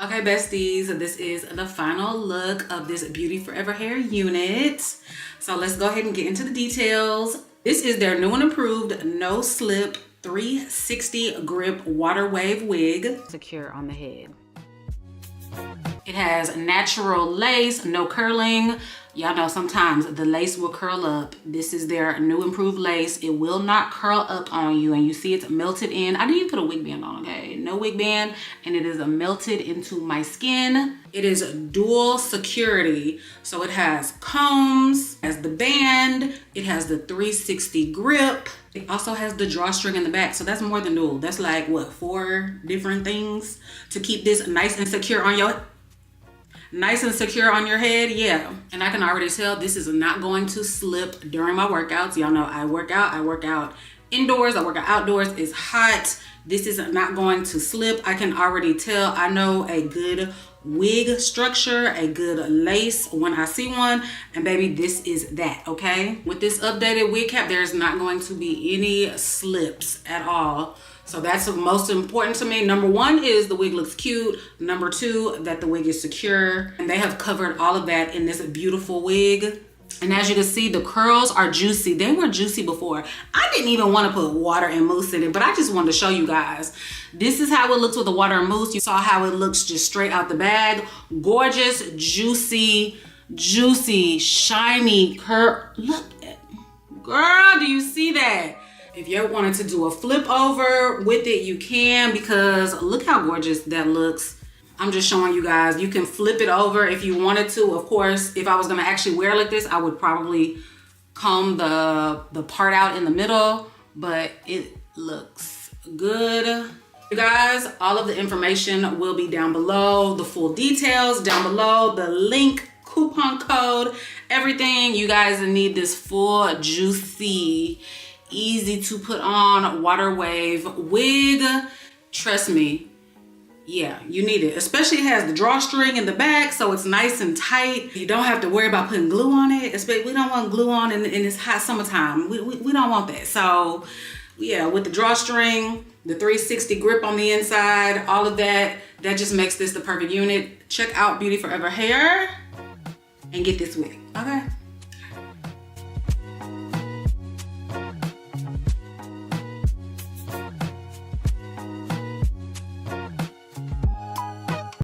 Okay, besties, this is the final look of this Beauty Forever Hair unit. So let's go ahead and get into the details. This is their new and improved no slip 360 grip water wave wig. Secure on the head. It has natural lace, no curling. Y'all know sometimes the lace will curl up. This is their new improved lace. It will not curl up on you, and you see it's melted in. I didn't even put a wig band on, okay? No wig band, and it is melted into my skin. It is dual security. So it has combs, it has the band, it has the 360 grip. It also has the drawstring in the back, so that's more than dual. That's like, what, 4 different things to keep this nice and secure on your head. Yeah, and I can already tell this is not going to slip during my workouts. Y'all know I work out indoors, I work out outdoors. It's hot. This is not going to slip. I can already tell. I know a good wig structure, a good lace when I see one, and baby, this is that. Okay, with this updated wig cap, there's not going to be any slips at all. So that's most important to me. Number 1 is the wig looks cute. Number 2, that the wig is secure. And they have covered all of that in this beautiful wig. And as you can see, the curls are juicy. They were juicy before. I didn't even want to put water and mousse in it, but I just wanted to show you guys. This is how it looks with the water and mousse. You saw how it looks just straight out the bag. Gorgeous, juicy, shiny curl. Look at, girl, do you see that? If you ever wanted to do a flip over with it, you can, because look how gorgeous that looks. I'm just showing you guys. You can flip it over if you wanted to. Of course, if I was gonna actually wear it like this, I would probably comb the part out in the middle, but it looks good. You guys, all of the information will be down below. The full details down below, the link, coupon code, everything. You guys need this full, juicy, easy to put on water wave wig. Trust me, yeah, you need it. Especially it has the drawstring in the back, so it's nice and tight. You don't have to worry about putting glue on it. We don't want glue on in this hot summertime. We don't want that. So yeah, with the drawstring, the 360 grip on the inside, all of that, that just makes this the perfect unit. Check out Beauty Forever Hair and get this wig, okay?